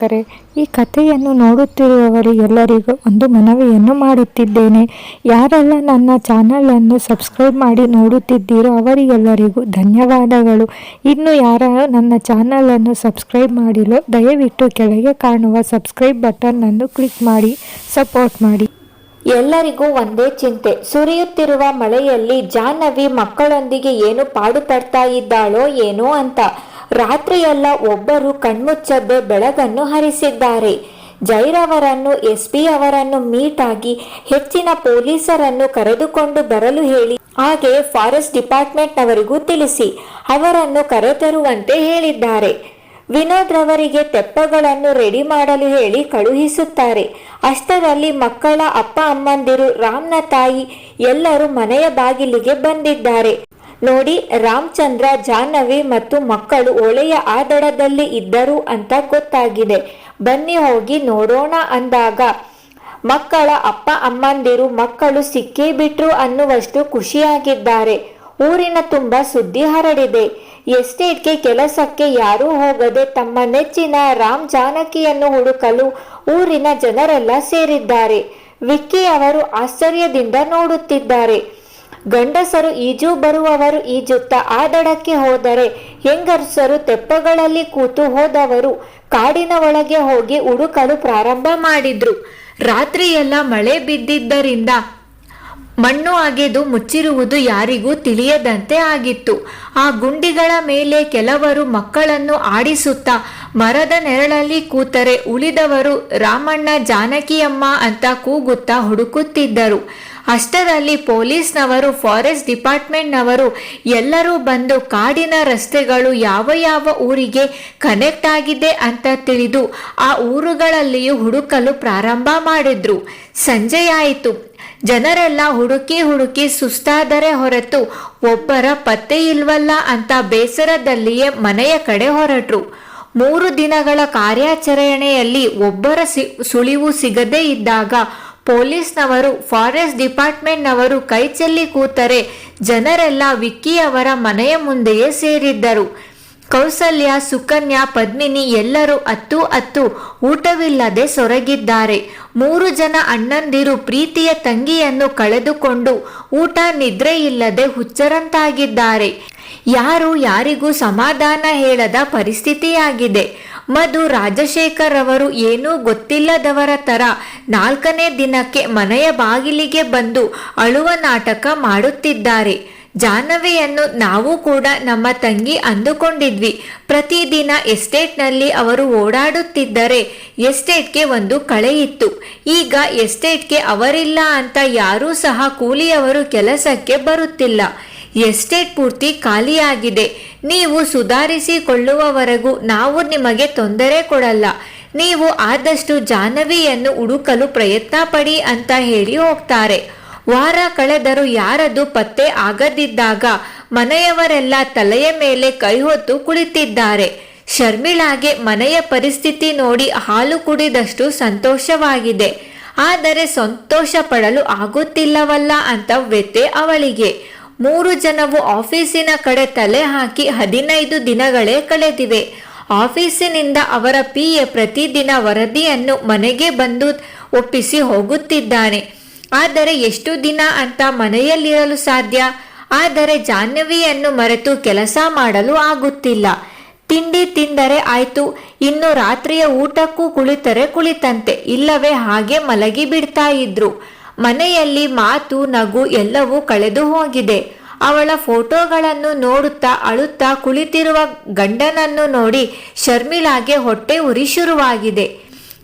ವೀಕ್ಷಕರೇ, ಈ ಕಥೆಯನ್ನು ನೋಡುತ್ತಿರುವವರಿಗೆಲ್ಲರಿಗೂ ಒಂದು ಮನವಿಯನ್ನು ಮಾಡುತ್ತಿದ್ದೇನೆ. ಯಾರೆಲ್ಲ ನನ್ನ ಚಾನಲನ್ನು ಸಬ್ಸ್ಕ್ರೈಬ್ ಮಾಡಿ ನೋಡುತ್ತಿದ್ದೀರೋ ಅವರಿಗೆಲ್ಲರಿಗೂ ಧನ್ಯವಾದಗಳು. ಇನ್ನು ಯಾರು ನನ್ನ ಚಾನಲನ್ನು ಸಬ್ಸ್ಕ್ರೈಬ್ ಮಾಡಿಲ್ಲ, ದಯವಿಟ್ಟು ಕೆಳಗೆ ಕಾಣುವ ಸಬ್ಸ್ಕ್ರೈಬ್ ಬಟನ್ ಅನ್ನು ಕ್ಲಿಕ್ ಮಾಡಿ ಸಪೋರ್ಟ್ ಮಾಡಿ. ಎಲ್ಲರಿಗೂ ಒಂದೇ ಚಿಂತೆ. ಸುರಿಯುತ್ತಿರುವ ಮಳೆಯಲ್ಲಿ ಜಾಹ್ನವಿ ಮಕ್ಕಳೊಂದಿಗೆ ಏನು ಪಾಡು ಪಡ್ತಾ ಇದ್ದಾಳೋ ಏನೋ ಅಂತ. ರಾತ್ರಿಯೆಲ್ಲ ಒಬ್ಬರು ಕಣ್ಮುಚ್ಚದೆ ಬೆಳಗನ್ನು ಹರಿಸಿದ್ದಾರೆ. ಜೈರವರನ್ನು, SP ಅವರನ್ನು ಮೀಟ್ ಆಗಿ ಹೆಚ್ಚಿನ ಪೊಲೀಸರನ್ನು ಕರೆದುಕೊಂಡು ಬರಲು ಹೇಳಿ, ಹಾಗೆ ಫಾರೆಸ್ಟ್ ಡಿಪಾರ್ಟ್ಮೆಂಟ್ ನವರಿಗೂ ತಿಳಿಸಿ ಅವರನ್ನು ಕರೆತರುವಂತೆ ಹೇಳಿದ್ದಾರೆ. ವಿನೋದ್ ರವರಿಗೆ ತೆಪ್ಪಗಳನ್ನು ರೆಡಿ ಮಾಡಲು ಹೇಳಿ ಕಳುಹಿಸುತ್ತಾರೆ. ಅಷ್ಟರಲ್ಲಿ ಮಕ್ಕಳ ಅಪ್ಪ ಅಮ್ಮಂದಿರು, ರಾಮ್ನ ತಾಯಿ ಎಲ್ಲರೂ ಮನೆಯ ಬಾಗಿಲಿಗೆ ಬಂದಿದ್ದಾರೆ. ನೋಡಿ, ರಾಮಚಂದ್ರ, ಜಾಹ್ನವಿ ಮತ್ತು ಮಕ್ಕಳು ಹೊಳೆಯ ಆ ದಡದಲ್ಲಿ ಇದ್ದರು ಅಂತ ಗೊತ್ತಾಗಿದೆ. ಬನ್ನಿ ಹೋಗಿ ನೋಡೋಣ ಅಂದಾಗ ಮಕ್ಕಳ ಅಪ್ಪ ಅಮ್ಮಂದಿರು ಮಕ್ಕಳು ಸಿಕ್ಕೇ ಬಿಟ್ರು ಅನ್ನುವಷ್ಟು ಖುಷಿಯಾಗಿದ್ದಾರೆ. ಊರಿನ ತುಂಬ ಸುದ್ದಿ ಹರಡಿದೆ. ಎಸ್ಟೇಟ್ಗೆ ಕೆಲಸಕ್ಕೆ ಯಾರೂ ಹೋಗದೆ ತಮ್ಮ ನೆಚ್ಚಿನ ರಾಮ್ ಜಾನಕಿಯನ್ನು ಹುಡುಕಲು ಊರಿನ ಜನರೆಲ್ಲ ಸೇರಿದ್ದಾರೆ. ವಿಕ್ಕಿ ಅವರು ಆಶ್ಚರ್ಯದಿಂದ ನೋಡುತ್ತಿದ್ದಾರೆ. ಗಂಡಸರು ಈಜು ಬರುವವರು ಈಜುತ್ತಾ ಆ ದಡಕ್ಕೆ ಹೋದರೆ, ಹೆಂಗಸರು ತೆಪ್ಪಗಳಲ್ಲಿ ಕೂತು ಹೋದವರು ಕಾಡಿನ ಒಳಗೆ ಹೋಗಿ ಹುಡುಕಲು ಪ್ರಾರಂಭ ಮಾಡಿದ್ರು. ರಾತ್ರಿಯೆಲ್ಲ ಮಳೆ ಬಿದ್ದಿದ್ದರಿಂದ ಮಣ್ಣು ಅಗೆದು ಮುಚ್ಚಿರುವುದು ಯಾರಿಗೂ ತಿಳಿಯದಂತೆ ಆಗಿತ್ತು. ಆ ಗುಂಡಿಗಳ ಮೇಲೆ ಕೆಲವರು ಮಕ್ಕಳನ್ನು ಆಡಿಸುತ್ತಾ ಮರದ ನೆರಳಲ್ಲಿ ಕೂತರೆ, ಉಳಿದವರು ರಾಮಣ್ಣ, ಜಾನಕಿಯಮ್ಮ ಅಂತ ಕೂಗುತ್ತಾ ಹುಡುಕುತ್ತಿದ್ದರು. ಅಷ್ಟರಲ್ಲಿ ಪೊಲೀಸ್ನವರು, ಫಾರೆಸ್ಟ್ ಡಿಪಾರ್ಟ್ಮೆಂಟ್ನವರು ಎಲ್ಲರೂ ಬಂದು ಕಾಡಿನ ರಸ್ತೆಗಳು ಯಾವ ಯಾವ ಊರಿಗೆ ಕನೆಕ್ಟ್ ಆಗಿದೆ ಅಂತ ತಿಳಿದು ಆ ಊರುಗಳಲ್ಲಿಯೂ ಹುಡುಕಲು ಪ್ರಾರಂಭ ಮಾಡಿದ್ರು. ಸಂಜೆಯಾಯಿತು. ಜನರೆಲ್ಲ ಹುಡುಕಿ ಸುಸ್ತಾದರೆ ಹೊರತು ಒಬ್ಬರ ಪತ್ತೆ ಇಲ್ವಲ್ಲ ಅಂತ ಬೇಸರದಲ್ಲಿಯೇ ಮನೆಯ ಕಡೆ ಹೊರಟ್ರು. 3 ದಿನಗಳ ಕಾರ್ಯಾಚರಣೆಯಲ್ಲಿ ಒಬ್ಬರ ಸುಳಿವು ಸಿಗದೇ ಇದ್ದಾಗ ಪೊಲೀಸ್ನವರು, ಫಾರೆಸ್ಟ್ ಡಿಪಾರ್ಟ್ಮೆಂಟ್ನವರು ಕೈ ಚೆಲ್ಲಿ ಕೂತರೆ ಜನರೆಲ್ಲ ವಿಕ್ಕಿ ಅವರ ಮನೆಯ ಮುಂದೆಯೇ ಸೇರಿದ್ದರು. ಕೌಸಲ್ಯ, ಸುಕನ್ಯಾ, ಪದ್ಮಿನಿ ಎಲ್ಲರೂ ಅತ್ತು ಊಟವಿಲ್ಲದೆ ಸೊರಗಿದ್ದಾರೆ. 3 ಜನ ಅಣ್ಣಂದಿರು ಪ್ರೀತಿಯ ತಂಗಿಯನ್ನು ಕಳೆದುಕೊಂಡು ಊಟ ನಿದ್ರೆ ಇಲ್ಲದೆ ಹುಚ್ಚರಂತಾಗಿದ್ದಾರೆ. ಯಾರಿಗೂ ಸಮಾಧಾನ ಹೇಳದ ಪರಿಸ್ಥಿತಿಯಾಗಿದೆ. ಮಧು, ರಾಜಶೇಖರ್ ಅವರು ಏನೂ ಗೊತ್ತಿಲ್ಲದವರ ತರ 4ನೇ ದಿನಕ್ಕೆ ಮನೆಯ ಬಾಗಿಲಿಗೆ ಬಂದು ಅಳುವ ನಾಟಕ ಮಾಡುತ್ತಿದ್ದಾರೆ. ಜಾಹ್ನವಿಯನ್ನು ನಾವು ಕೂಡ ನಮ್ಮ ತಂಗಿ ಅಂದುಕೊಂಡಿದ್ವಿ. ಪ್ರತಿದಿನ ಎಸ್ಟೇಟ್ನಲ್ಲಿ ಅವರು ಓಡಾಡುತ್ತಿದ್ದರೆ ಎಸ್ಟೇಟ್ಗೆ ಒಂದು ಕಳೆಯಿತ್ತು. ಈಗ ಎಸ್ಟೇಟ್ಗೆ ಅವರಿಲ್ಲ ಅಂತ ಯಾರೂ ಸಹ ಕೂಲಿಯವರು ಕೆಲಸಕ್ಕೆ ಬರುತ್ತಿಲ್ಲ. ಎಸ್ಟೇಟ್ ಪೂರ್ತಿ ಖಾಲಿಯಾಗಿದೆ. ನೀವು ಸುಧಾರಿಸಿಕೊಳ್ಳುವವರೆಗೂ ನಾವು ನಿಮಗೆ ತೊಂದರೆ ಕೊಡಲ್ಲ. ನೀವು ಆದಷ್ಟು ಜಾಹ್ನವಿಯನ್ನು ಹುಡುಕಲು ಪ್ರಯತ್ನ ಪಡಿ ಅಂತ ಹೇಳಿ ಹೋಗ್ತಾರೆ. ವಾರ ಕಳೆದರೂ ಯಾರದು ಪತ್ತೆ ಆಗದಿದ್ದಾಗ ಮನೆಯವರೆಲ್ಲ ತಲೆಯ ಮೇಲೆ ಕೈ ಹೊತ್ತು ಕುಳಿತಿದ್ದಾರೆ. ಶರ್ಮಿಳಾಗೆ ಮನೆಯ ಪರಿಸ್ಥಿತಿ ನೋಡಿ ಹಾಲು ಕುಡಿದಷ್ಟು ಸಂತೋಷವಾಗಿದೆ. ಆದರೆ ಸಂತೋಷ ಪಡಲು ಆಗುತ್ತಿಲ್ಲವಲ್ಲ ಅಂತ ವ್ಯಥೆ ಅವಳಿಗೆ. 3 ಜನವು ಆಫೀಸಿನ ಕಡೆ ತಲೆ ಹಾಕಿ 15 ದಿನಗಳೇ ಕಳೆದಿವೆ. ಆಫೀಸಿನಿಂದ ಅವರ PA ಪ್ರತಿದಿನ ವರದಿಯನ್ನು ಮನೆಗೆ ಬಂದು ಒಪ್ಪಿಸಿ ಹೋಗುತ್ತಿದ್ದಾನೆ. ಆದರೆ ಎಷ್ಟು ದಿನ ಅಂತ ಮನೆಯಲ್ಲಿರಲು ಸಾಧ್ಯ? ಆದರೆ ಜಾಹ್ನವಿಯನ್ನು ಮರೆತು ಕೆಲಸ ಮಾಡಲು ಆಗುತ್ತಿಲ್ಲ. ತಿಂಡಿ ತಿಂದರೆ ಆಯ್ತು, ಇನ್ನು ರಾತ್ರಿಯ ಊಟಕ್ಕೂ ಕುಳಿತರೆ ಕುಳಿತಂತೆ, ಇಲ್ಲವೇ ಹಾಗೆ ಮಲಗಿ ಬಿಡ್ತಾ ಇದ್ರು. ಮನೆಯಲ್ಲಿ ಮಾತು, ನಗು ಎಲ್ಲವೂ ಕಳೆದು ಹೋಗಿದೆ. ಅವಳ ಫೋಟೋಗಳನ್ನು ನೋಡುತ್ತಾ ಅಳುತ್ತಾ ಕುಳಿತಿರುವ ಗಂಡನನ್ನು ನೋಡಿ ಶರ್ಮಿಳಾಗೆ ಹೊಟ್ಟೆ ಉರಿ ಶುರುವಾಗಿದೆ.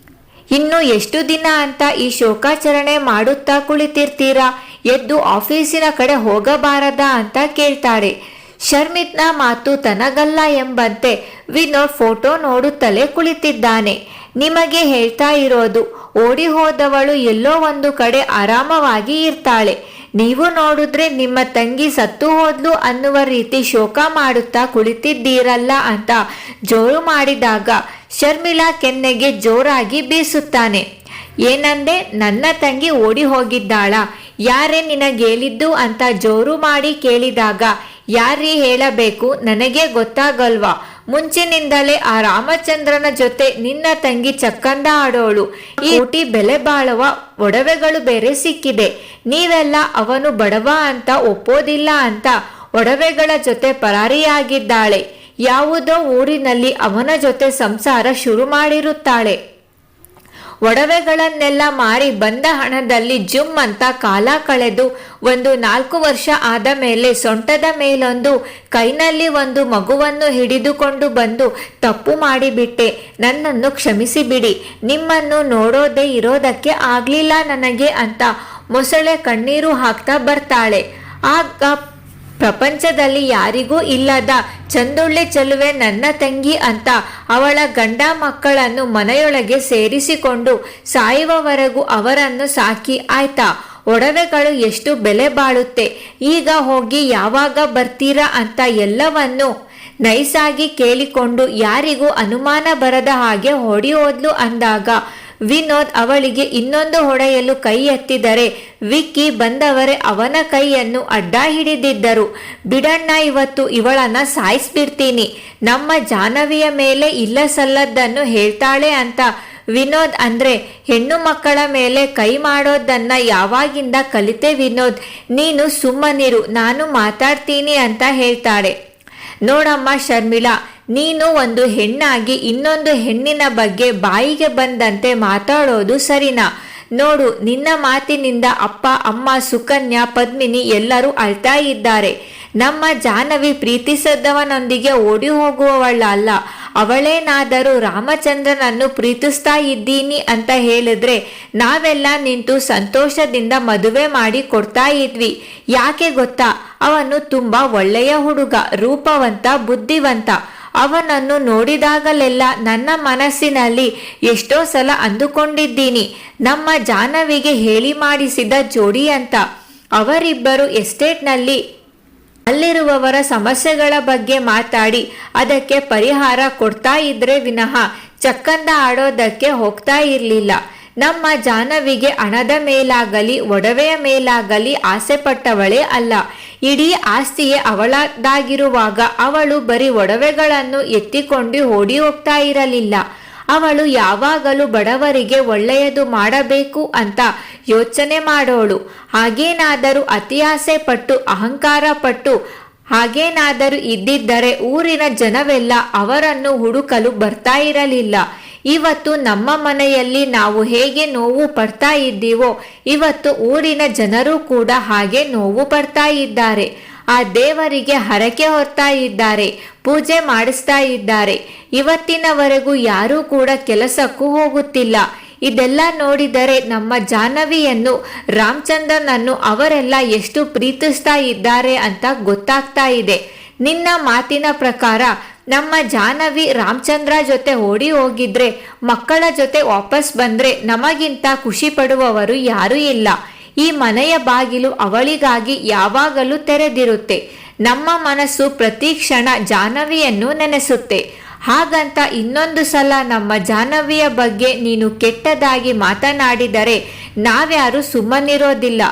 ಇನ್ನು ಎಷ್ಟು ದಿನ ಅಂತ ಈ ಶೋಕಾಚರಣೆ ಮಾಡುತ್ತಾ ಕುಳಿತಿರ್ತೀರಾ? ಎದ್ದು ಆಫೀಸಿನ ಕಡೆ ಹೋಗಬಾರದಾ ಅಂತ ಕೇಳ್ತಾಳೆ. ಶರ್ಮಿತ್ನ ಮಾತು ತನಗಲ್ಲ ಎಂಬಂತೆ ವಿನೋದ್ ಫೋಟೋ ನೋಡುತ್ತಲೇ ಕುಳಿತಿದ್ದಾನೆ. ನಿಮಗೆ ಹೇಳ್ತಾ ಇರೋದು, ಓಡಿ ಹೋದವಳು ಎಲ್ಲೋ ಒಂದು ಕಡೆ ಆರಾಮವಾಗಿ ಇರ್ತಾಳೆ. ನೀವು ನೋಡಿದ್ರೆ ನಿಮ್ಮ ತಂಗಿ ಸತ್ತು ಹೋದ್ಲು ಅನ್ನುವ ರೀತಿ ಶೋಕ ಮಾಡುತ್ತಾ ಕುಳಿತಿದ್ದೀರಲ್ಲ ಅಂತ ಜೋರು ಮಾಡಿದಾಗ ಶರ್ಮಿಳಾ ಕೆನ್ನೆಗೆ ಜೋರಾಗಿ ಬೀಸುತ್ತಾನೆ. ಏನಂದೆ? ನನ್ನ ತಂಗಿ ಓಡಿ ಹೋಗಿದ್ದಾಳ? ಯಾರೇ ನಿನಗೇಳಿದ್ದು ಅಂತ ಜೋರು ಮಾಡಿ ಕೇಳಿದಾಗ ಯಾರೀ ಹೇಳಬೇಕು, ನನಗೆ ಗೊತ್ತಾಗಲ್ವಾ? ಮುಂಚಿನಿಂದಲೇ ಆ ರಾಮಚಂದ್ರನ ಜೊತೆ ನಿನ್ನ ತಂಗಿ ಚಕ್ಕಂದ ಆಡೋಳು. ಈ ಕೋಟಿ ಬೆಲೆ ಬಾಳುವ ಒಡವೆಗಳು ಬೇರೆ ಸಿಕ್ಕಿದೆ. ನೀವೆಲ್ಲ ಅವನು ಬಡವ ಅಂತ ಒಪ್ಪೋದಿಲ್ಲ ಅಂತ ಒಡವೆಗಳ ಜೊತೆ ಪರಾರಿಯಾಗಿದ್ದಾಳೆ. ಯಾವುದೋ ಊರಿನಲ್ಲಿ ಅವನ ಜೊತೆ ಸಂಸಾರ ಶುರು ಮಾಡಿರುತ್ತಾಳೆ. ಒಡವೆಗಳನ್ನೆಲ್ಲ ಮಾರಿ ಬಂದ ಹಣದಲ್ಲಿ ಜುಮ್ ಅಂತ ಕಾಲ ಕಳೆದು ಒಂದು 4 ವರ್ಷ ಆದ ಮೇಲೆ ಸೊಂಟದ ಮೇಲೊಂದು ಕೈನಲ್ಲಿ ಒಂದು ಮಗುವನ್ನು ಹಿಡಿದುಕೊಂಡು ಬಂದು ತಪ್ಪು ಮಾಡಿಬಿಟ್ಟೆ, ನನ್ನನ್ನು ಕ್ಷಮಿಸಿಬಿಡಿ, ನಿಮ್ಮನ್ನು ನೋಡೋದೇ ಇರೋದಕ್ಕೆ ಆಗ್ಲಿಲ್ಲ ನನಗೆ ಅಂತ ಮೊಸಳೆ ಕಣ್ಣೀರು ಹಾಕ್ತಾ ಬರ್ತಾಳೆ. ಆಗ ಪ್ರಪಂಚದಲ್ಲಿ ಯಾರಿಗೂ ಇಲ್ಲದ ಚಂದುಳ್ಳಿ ಚೆಲುವೆ ನನ್ನ ತಂಗಿ ಅಂತ ಅವಳ ಗಂಡ ಮಕ್ಕಳನ್ನು ಮನೆಯೊಳಗೆ ಸೇರಿಸಿಕೊಂಡು ಸಾಯುವವರೆಗೂ ಅವರನ್ನು ಸಾಕಿ ಆಯ್ತಾ. ಒಡವೆಗಳು ಎಷ್ಟು ಬೆಲೆ ಬಾಳುತ್ತೆ, ಈಗ ಹೋಗಿ ಯಾವಾಗ ಬರ್ತೀರಾ ಅಂತ ಎಲ್ಲವನ್ನು ನೈಸಾಗಿ ಕೇಳಿಕೊಂಡು ಯಾರಿಗೂ ಅನುಮಾನ ಬರದ ಹಾಗೆ ಹೊಡಿ ಹೋದ್ಲು. ಅಂದಾಗ ವಿನೋದ್ ಅವಳಿಗೆ ಇನ್ನೊಂದು ಹೊಡೆಯಲು ಕೈ ಎತ್ತಿದರೆ ವಿಕ್ಕಿ ಬಂದವರೇ ಅವನ ಕೈಯನ್ನು ಅಡ್ಡ ಹಿಡಿದಿದ್ದರು. ಬಿಡಣ್ಣ, ಇವತ್ತು ಇವಳನ್ನ ಸಾಯಿಸ್ಬಿಡ್ತೀನಿ, ನಮ್ಮ ಜಾಹ್ನವಿಯ ಮೇಲೆ ಇಲ್ಲ ಸಲ್ಲದ್ದನ್ನು ಹೇಳ್ತಾಳೆ ಅಂತ ವಿನೋದ್ ಅಂದ್ರೆ ಹೆಣ್ಣು ಮಕ್ಕಳ ಮೇಲೆ ಕೈ ಮಾಡೋದನ್ನ ಯಾವಾಗಿಂದ ಕಲಿತೆ ವಿನೋದ್, ನೀನು ಸುಮ್ಮನಿರು, ನಾನು ಮಾತಾಡ್ತೀನಿ ಅಂತ ಹೇಳ್ತಾಳೆ. ನೋಡಮ್ಮ ಶರ್ಮಿಳಾ, ನೀನು ಒಂದು ಹೆಣ್ಣಾಗಿ ಇನ್ನೊಂದು ಹೆಣ್ಣಿನ ಬಗ್ಗೆ ಬಾಯಿಗೆ ಬಂದಂತೆ ಮಾತಾಡೋದು ಸರಿನಾ? ನೋಡು, ನಿನ್ನ ಮಾತಿನಿಂದ ಅಪ್ಪ ಅಮ್ಮ ಸುಕನ್ಯಾ ಪದ್ಮಿನಿ ಎಲ್ಲರೂ ಅಳ್ತಾ ಇದ್ದಾರೆ. ನಮ್ಮ ಜಾಹ್ನವಿ ಪ್ರೀತಿಸದವನೊಂದಿಗೆ ಓಡಿ ಹೋಗುವವಳಲ್ಲ, ಅವಳೇನಾದರೂ ರಾಮಚಂದ್ರನನ್ನು ಪ್ರೀತಿಸ್ತಾ ಇದ್ದೀನಿ ಅಂತ ಹೇಳಿದ್ರೆ ನಾವೆಲ್ಲ ನಿಂತು ಸಂತೋಷದಿಂದ ಮದುವೆ ಮಾಡಿ ಕೊಡ್ತಾ ಇದ್ವಿ. ಯಾಕೆ ಗೊತ್ತಾ, ಅವನು ತುಂಬಾ ಒಳ್ಳೆಯ ಹುಡುಗ, ರೂಪವಂತ, ಬುದ್ಧಿವಂತ. ಅವನನ್ನು ನೋಡಿದಾಗಲೆಲ್ಲ ನನ್ನ ಮನಸ್ಸಿನಲ್ಲಿ ಎಷ್ಟೋ ಸಲ ಅಂದುಕೊಂಡಿದ್ದೀನಿ, ನಮ್ಮ ಜಾಹ್ನವಿಗೆ ಹೇಳಿ ಮಾಡಿಸಿದ ಜೋಡಿ ಅಂತ. ಅವರಿಬ್ಬರು ಎಸ್ಟೇಟ್ನಲ್ಲಿ ಅಲ್ಲಿರುವವರ ಸಮಸ್ಯೆಗಳ ಬಗ್ಗೆ ಮಾತಾಡಿ ಅದಕ್ಕೆ ಪರಿಹಾರ ಕೊಡ್ತಾ ಇದ್ರೆ ವಿನಃ ಚಕ್ಕಂದ ಆಡೋದಕ್ಕೆ ಹೋಗ್ತಾ ಇರಲಿಲ್ಲ. ನಮ್ಮ ಜಾಹ್ನವಿಗೆ ಹಣದ ಮೇಲಾಗಲಿ ಒಡವೆಯ ಮೇಲಾಗಲಿ ಆಸೆ ಪಟ್ಟವಳೇ ಅಲ್ಲ. ಇಡೀ ಆಸ್ತಿಯೇ ಅವಳದಾಗಿರುವಾಗ ಅವಳು ಬರೀ ಒಡವೆಗಳನ್ನು ಎತ್ತಿಕೊಂಡು ಓಡಿ ಹೋಗ್ತಾ ಇರಲಿಲ್ಲ. ಅವಳು ಯಾವಾಗಲೂ ಬಡವರಿಗೆ ಒಳ್ಳೆಯದು ಮಾಡಬೇಕು ಅಂತ ಯೋಚನೆ ಮಾಡೋಳು. ಹಾಗೇನಾದರೂ ಅತಿಯಾಸೆ ಪಟ್ಟು ಅಹಂಕಾರ ಪಟ್ಟು ಹಾಗೇನಾದರೂ ಇದ್ದಿದ್ದರೆ ಊರಿನ ಜನವೆಲ್ಲ ಅವರನ್ನು ಹುಡುಕಲು ಬರ್ತಾ ಇರಲಿಲ್ಲ. ಇವತ್ತು ನಮ್ಮ ಮನೆಯಲ್ಲಿ ನಾವು ಹೇಗೆ ನೋವು ಪಡ್ತಾ ಇದ್ದೀವೋ ಇವತ್ತು ಊರಿನ ಜನರು ಕೂಡ ಹಾಗೆ ನೋವು ಪಡ್ತಾ ಇದ್ದಾರೆ. ಆ ದೇವರಿಗೆ ಹರಕೆ ಹೊರ್ತಾ ಇದ್ದಾರೆ, ಪೂಜೆ ಮಾಡಿಸ್ತಾ ಇದ್ದಾರೆ. ಇವತ್ತಿನವರೆಗೂ ಯಾರೂ ಕೂಡ ಕೆಲಸಕ್ಕೂ ಹೋಗುತ್ತಿಲ್ಲ. ಇದೆಲ್ಲ ನೋಡಿದರೆ ನಮ್ಮ ಜಾಹ್ನವಿಯನ್ನು ರಾಮಚಂದ್ರನನ್ನು ಅವರೆಲ್ಲ ಎಷ್ಟು ಪ್ರೀತಿಸ್ತಾ ಇದ್ದಾರೆ ಅಂತ ಗೊತ್ತಾಗ್ತಾ ಇದೆ. ನಿನ್ನ ಮಾತಿನ ಪ್ರಕಾರ ನಮ್ಮ ಜಾಹ್ನವಿ ರಾಮಚಂದ್ರ ಜೊತೆ ಓಡಿ ಹೋಗಿದ್ರೆ ಮಕ್ಕಳ ಜೊತೆ ವಾಪಸ್ ಬಂದ್ರೆ ನಮಗಿಂತ ಖುಷಿ ಪಡುವವರು ಯಾರೂ ಇಲ್ಲ. ಈ ಮನೆಯ ಬಾಗಿಲು ಅವಳಿಗಾಗಿ ಯಾವಾಗಲೂ ತೆರೆದಿರುತ್ತೆ. ನಮ್ಮ ಮನಸ್ಸು ಪ್ರತಿ ಕ್ಷಣ ಜಾಹ್ನವಿಯನ್ನು ನೆನೆಸುತ್ತೆ. ಹಾಗಂತ ಇನ್ನೊಂದು ಸಲ ನಮ್ಮ ಜಾಹ್ನವಿಯ ಬಗ್ಗೆ ನೀನು ಕೆಟ್ಟದಾಗಿ ಮಾತನಾಡಿದರೆ ನಾವ್ಯಾರು ಸುಮ್ಮನಿರೋದಿಲ್ಲ.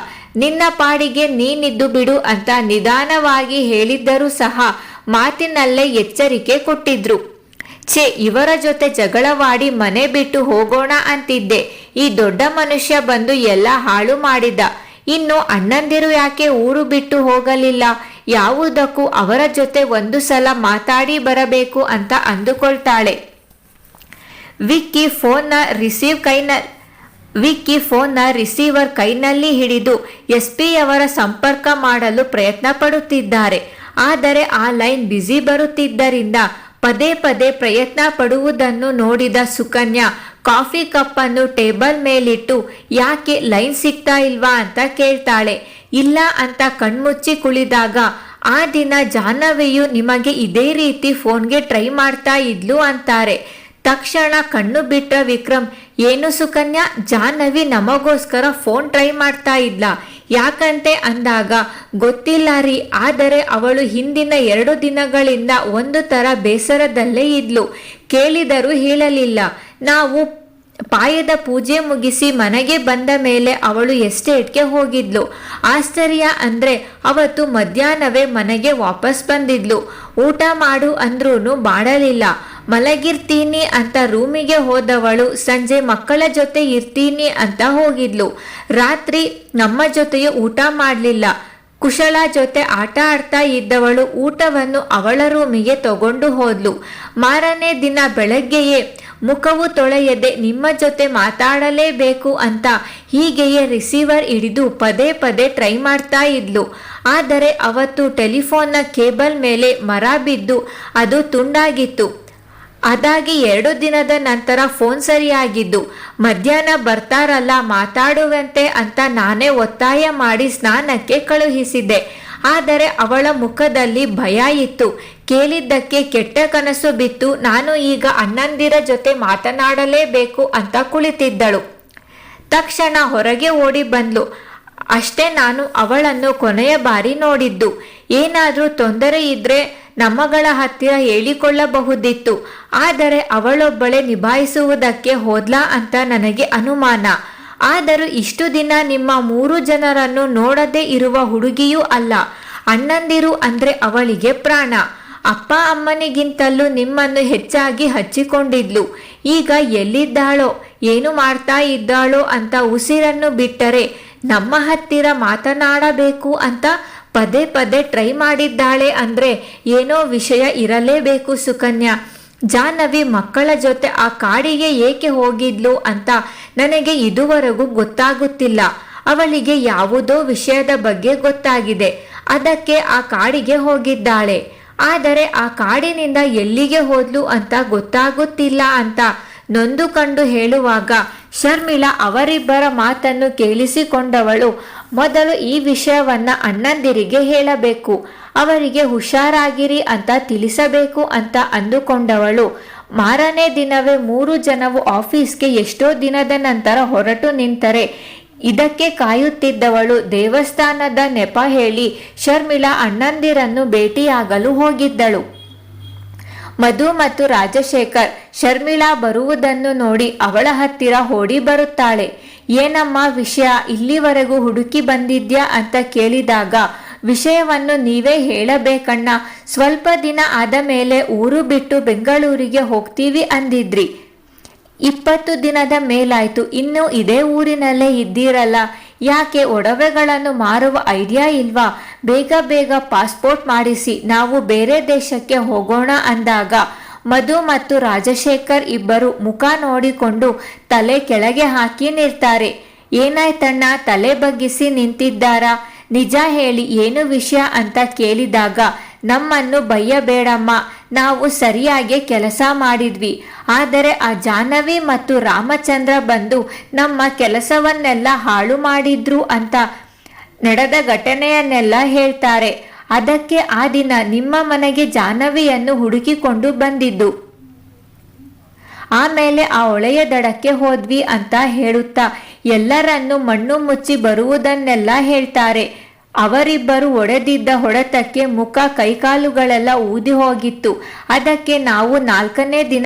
ನಿನ್ನ ಪಾಡಿಗೆ ನೀನಿದ್ದು ಬಿಡು ಅಂತ ನಿಧಾನವಾಗಿ ಹೇಳಿದ್ದರೂ ಸಹ ಮಾತಿನಲ್ಲೇ ಎಚ್ಚರಿಕೆ ಕೊಟ್ಟಿದ್ರು. ಇವರ ಜೊತೆ ಜಗಳವಾಡಿ ಮನೆ ಬಿಟ್ಟು ಹೋಗೋಣ ಅಂತಿದ್ದೆ. ಈ ದೊಡ್ಡ ಮನುಷ್ಯ ಬಂದು ಎಲ್ಲ ಹಾಳು ಮಾಡಿದ. ಇನ್ನು ಅಣ್ಣಂದಿರು ಯಾಕೆ ಊರು ಬಿಟ್ಟು ಹೋಗಲಿಲ್ಲ? ಯಾವುದಕ್ಕೂ ಅವರ ಜೊತೆ ಒಂದು ಸಲ ಮಾತಾಡಿ ಬರಬೇಕು ಅಂತ ಅಂದುಕೊಳ್ತಾಳೆ. ವಿಕ್ಕಿ ಫೋನ್ನ ರಿಸೀವರ್ ಕೈನಲ್ಲಿ ಹಿಡಿದು SP ಅವರ ಸಂಪರ್ಕ ಮಾಡಲು ಪ್ರಯತ್ನ ಪಡುತ್ತಿದ್ದಾರೆ. ಆದರೆ ಆ ಲೈನ್ ಬ್ಯುಸಿ ಬರುತ್ತಿದ್ದರಿಂದ ಪದೇ ಪದೇ ಪ್ರಯತ್ನ ಪಡುವುದನ್ನು ನೋಡಿದ ಸುಕನ್ಯಾ ಕಾಫಿ ಕಪ್ಪನ್ನು ಟೇಬಲ್ ಮೇಲಿಟ್ಟು ಯಾಕೆ ಲೈನ್ ಸಿಗ್ತಾ ಇಲ್ವಾ ಅಂತ ಕೇಳ್ತಾಳೆ. ಇಲ್ಲ ಅಂತ ಕಣ್ಮುಚ್ಚಿ ಕುಳಿದಾಗ ಆ ದಿನ ಜಾಹ್ನವಿಯು ನಿಮಗೆ ಇದೇ ರೀತಿ ಫೋನ್ಗೆ ಟ್ರೈ ಮಾಡ್ತಾ ಇದ್ಲು ಅಂತಾರೆ. ತಕ್ಷಣ ಕಣ್ಣು ಬಿಟ್ಟ ವಿಕ್ರಮ್, ಏನು ಸುಕನ್ಯಾ, ಜಾಹ್ನವಿ ನಮಗೋಸ್ಕರ ಫೋನ್ ಟ್ರೈ ಮಾಡ್ತಾ ಇದ್ಲ, ಯಾಕಂತೆ ಅಂದಾಗ ಗೊತ್ತಿಲ್ಲ ರೀ, ಆದರೆ ಅವಳು ಹಿಂದಿನ 2 ದಿನಗಳಿಂದ ಒಂದು ತರ ಬೇಸರದಲ್ಲೇ ಇದ್ಲು, ಕೇಳಿದರೂ ಹೇಳಲಿಲ್ಲ. ನಾವು ಪಾಯದ ಪೂಜೆ ಮುಗಿಸಿ ಮನೆಗೆ ಬಂದ ಮೇಲೆ ಅವಳು ಎಸ್ಟೇಟ್ಗೆ ಹೋಗಿದ್ಲು. ಆಶ್ಚರ್ಯ ಅಂದ್ರೆ ಅವತ್ತು ಮಧ್ಯಾಹ್ನವೇ ಮನೆಗೆ ವಾಪಸ್ ಬಂದಿದ್ಲು. ಊಟ ಮಾಡು ಅಂದ್ರೂ ಮಾಡಲಿಲ್ಲ. ಮಲಗಿರ್ತೀನಿ ಅಂತ ರೂಮಿಗೆ ಹೋದವಳು ಸಂಜೆ ಮಕ್ಕಳ ಜೊತೆ ಇರ್ತೀನಿ ಅಂತ ಹೋಗಿದ್ಲು. ರಾತ್ರಿ ನಮ್ಮ ಜೊತೆಯೂ ಊಟ ಮಾಡಲಿಲ್ಲ. ಕುಶಲ ಜೊತೆ ಆಟ ಆಡ್ತಾ ಇದ್ದವಳು ಊಟವನ್ನು ಅವಳ ರೂಮಿಗೆ ತಗೊಂಡು ಹೋದ್ಲು. ಮಾರನೇ ದಿನ ಬೆಳಗ್ಗೆಯೇ ಮುಖವು ತೊಳೆಯದೆ ನಿಮ್ಮ ಜೊತೆ ಮಾತಾಡಲೇಬೇಕು ಅಂತ ಹೀಗೆಯೇ ರಿಸೀವರ್ ಹಿಡಿದು ಪದೇ ಪದೇ ಟ್ರೈ ಮಾಡ್ತಾ ಇದ್ಲು. ಆದರೆ ಅವತ್ತು ಟೆಲಿಫೋನ್ನ ಕೇಬಲ್ ಮೇಲೆ ಮರ ಬಿದ್ದು ಅದು ತುಂಡಾಗಿತ್ತು. ಅದಾಗಿ 2 ದಿನದ ನಂತರ ಫೋನ್ ಸರಿಯಾಗಿದ್ದು. ಮಧ್ಯಾಹ್ನ ಬರ್ತಾರಲ್ಲ ಮಾತಾಡುವಂತೆ ಅಂತ ನಾನೇ ಒತ್ತಾಯ ಮಾಡಿ ಸ್ನಾನಕ್ಕೆ ಕಳುಹಿಸಿದ್ದೆ. ಆದರೆ ಅವಳ ಮುಖದಲ್ಲಿ ಭಯ ಇತ್ತು. ಕೇಳಿದ್ದಕ್ಕೆ ಕೆಟ್ಟ ಕನಸು ಬಿತ್ತು. ನಾನು ಈಗ ಅಣ್ಣಂದಿರ ಜೊತೆ ಮಾತನಾಡಲೇಬೇಕು ಅಂತ ಕುಳಿತಿದ್ದಳು. ತಕ್ಷಣ ಹೊರಗೆ ಓಡಿ ಬಂದ್ಲು. ಅಷ್ಟೇ ನಾನು ಅವಳನ್ನು ಕೊನೆಯ ಬಾರಿ ನೋಡಿದ್ದು. ಏನಾದ್ರೂ ತೊಂದರೆ ಇದ್ರೆ ನಮ್ಮಗಳ ಹತ್ತಿರ ಹೇಳಿಕೊಳ್ಳಬಹುದಿತ್ತು. ಆದರೆ ಅವಳೊಬ್ಬಳೇ ನಿಭಾಯಿಸುವುದಕ್ಕೆ ಹೋದ್ಲಾ ಅಂತ ನನಗೆ ಅನುಮಾನ. ಆದರೂ ಇಷ್ಟು ದಿನ ನಿಮ್ಮ 3 ಜನರನ್ನು ನೋಡದೇ ಇರುವ ಹುಡುಗಿಯೂ ಅಲ್ಲ. ಅಣ್ಣಂದಿರು ಅಂದ್ರೆ ಅವಳಿಗೆ ಪ್ರಾಣ. ಅಪ್ಪ ಅಮ್ಮನಿಗಿಂತಲೂ ನಿಮ್ಮನ್ನು ಹೆಚ್ಚಾಗಿ ಹಚ್ಚಿಕೊಂಡಿದ್ಲು. ಈಗ ಎಲ್ಲಿದ್ದಾಳೋ ಏನು ಮಾಡ್ತಾ ಇದ್ದಾಳೋ ಅಂತ ಉಸಿರನ್ನು ಬಿಟ್ಟರೆ ನಮ್ಮ ಹತ್ತಿರ ಮಾತನಾಡಬೇಕು ಅಂತ ಪದೇ ಪದೇ ಟ್ರೈ ಮಾಡಿದ್ದಾಳೆ ಅಂದ್ರೆ ಏನೋ ವಿಷಯ ಇರಲೇಬೇಕು ಸುಕನ್ಯಾ. ಜಾಹ್ನವಿ ಮಕ್ಕಳ ಜೊತೆ ಆ ಕಾಡಿಗೆ ಏಕೆ ಹೋಗಿದ್ಲು ಅಂತ ನನಗೆ ಇದುವರೆಗೂ ಗೊತ್ತಾಗುತ್ತಿಲ್ಲ. ಅವಳಿಗೆ ಯಾವುದೋ ವಿಷಯದ ಬಗ್ಗೆ ಗೊತ್ತಾಗಿದೆ. ಅದಕ್ಕೆ ಆ ಕಾಡಿಗೆ ಹೋಗಿದ್ದಾಳೆ. ಆದರೆ ಆ ಕಾಡಿನಿಂದ ಎಲ್ಲಿಗೆ ಹೋದ್ಲು ಅಂತ ಗೊತ್ತಾಗುತ್ತಿಲ್ಲ ಅಂತ ನೊಂದುಕೊಂಡು ಹೇಳುವಾಗ ಶರ್ಮಿಳಾ ಅವರಿಬ್ಬರ ಮಾತನ್ನು ಕೇಳಿಸಿಕೊಂಡವಳು ಮೊದಲು ಈ ವಿಷಯವನ್ನ ಅಣ್ಣಂದಿರಿಗೆ ಹೇಳಬೇಕು, ಅವರಿಗೆ ಹುಷಾರಾಗಿರಿ ಅಂತ ತಿಳಿಸಬೇಕು ಅಂತ ಅಂದುಕೊಂಡವಳು ಮಾರನೇ ದಿನವೇ 3 ಜನವು ಆಫೀಸ್ಗೆ ಎಷ್ಟೋ ದಿನದ ನಂತರ ಹೊರಟು ನಿಂತರೆ ಇದಕ್ಕೆ ಕಾಯುತ್ತಿದ್ದವಳು ದೇವಸ್ಥಾನದ ನೆಪ ಹೇಳಿ ಶರ್ಮಿಳಾ ಅಣ್ಣಂದಿರನ್ನು ಭೇಟಿಯಾಗಲು ಹೋಗಿದ್ದಳು. ಮಧು ಮತ್ತು ರಾಜಶೇಖರ್ ಶರ್ಮಿಳಾ ಬರುವುದನ್ನು ನೋಡಿ ಅವಳ ಹತ್ತಿರ ಓಡಿ ಬರುತ್ತಾಳೆ. ಏನಮ್ಮ ವಿಷಯ, ಇಲ್ಲಿವರೆಗೂ ಹುಡುಕಿ ಬಂದಿದ್ಯಾ ಅಂತ ಕೇಳಿದಾಗ ವಿಷಯವನ್ನು ನೀವೇ ಹೇಳಬೇಕಣ್ಣ. ಸ್ವಲ್ಪ ದಿನ ಆದ ಮೇಲೆ ಊರು ಬಿಟ್ಟು ಬೆಂಗಳೂರಿಗೆ ಹೋಗ್ತೀವಿ ಅಂದಿದ್ರಿ. 20 ದಿನದ ಮೇಲಾಯ್ತು. ಇನ್ನು ಇದೇ ಊರಿನಲ್ಲೇ ಇದ್ದೀರಲ್ಲ, ಯಾಕೆ ಒಡವೆಗಳನ್ನು ಮಾರುವ ಐಡಿಯಾ ಇಲ್ವಾ? ಬೇಗ ಬೇಗ ಪಾಸ್ಪೋರ್ಟ್ ಮಾಡಿಸಿ ನಾವು ಬೇರೆ ದೇಶಕ್ಕೆ ಹೋಗೋಣ ಅಂದಾಗ ಮಧು ಮತ್ತು ರಾಜಶೇಖರ್ ಇಬ್ಬರು ಮುಖ ನೋಡಿಕೊಂಡು ತಲೆ ಕೆಳಗೆ ಹಾಕಿ ನಿಲ್ತಾರೆ. ಏನಾಯ್ತಣ್ಣ, ತಲೆ ಬಗ್ಗಿಸಿ ನಿಂತಿದ್ದಾರಾ? ನಿಜ ಹೇಳಿ ಏನು ವಿಷಯ ಅಂತ ಕೇಳಿದಾಗ ನಮ್ಮನ್ನು ಬಯ್ಯಬೇಡಮ್ಮ, ನಾವು ಸರಿಯಾಗಿ ಕೆಲಸ ಮಾಡಿದ್ವಿ. ಆದರೆ ಆ ಜಾಹ್ನವಿ ಮತ್ತು ರಾಮಚಂದ್ರ ಬಂದು ನಮ್ಮ ಕೆಲಸವನ್ನೆಲ್ಲ ಹಾಳು ಮಾಡಿದ್ರು ಅಂತ ನಡೆದ ಘಟನೆಯನ್ನೆಲ್ಲ ಹೇಳ್ತಾರೆ. ಅದಕ್ಕೆ ಆ ದಿನ ನಿಮ್ಮ ಮನೆಗೆ ಜಾಹ್ನವಿಯನ್ನು ಹುಡುಕಿಕೊಂಡು ಬಂದಿದ್ದು. ಆಮೇಲೆ ಆ ಹೊಳೆಯ ದಡಕ್ಕೆ ಹೋದ್ವಿ ಅಂತ ಹೇಳುತ್ತಾ ಎಲ್ಲರನ್ನು ಮಣ್ಣು ಮುಚ್ಚಿ ಬರುವುದನ್ನೆಲ್ಲ ಹೇಳ್ತಾರೆ. ಅವರಿಬ್ಬರು ಹೊಡೆದಿದ್ದ ಹೊಡೆತಕ್ಕೆ ಮುಖ ಕೈಕಾಲುಗಳೆಲ್ಲ ಊದಿ ಹೋಗಿತ್ತು. ಅದಕ್ಕೆ ನಾವು 4ನೇ ದಿನ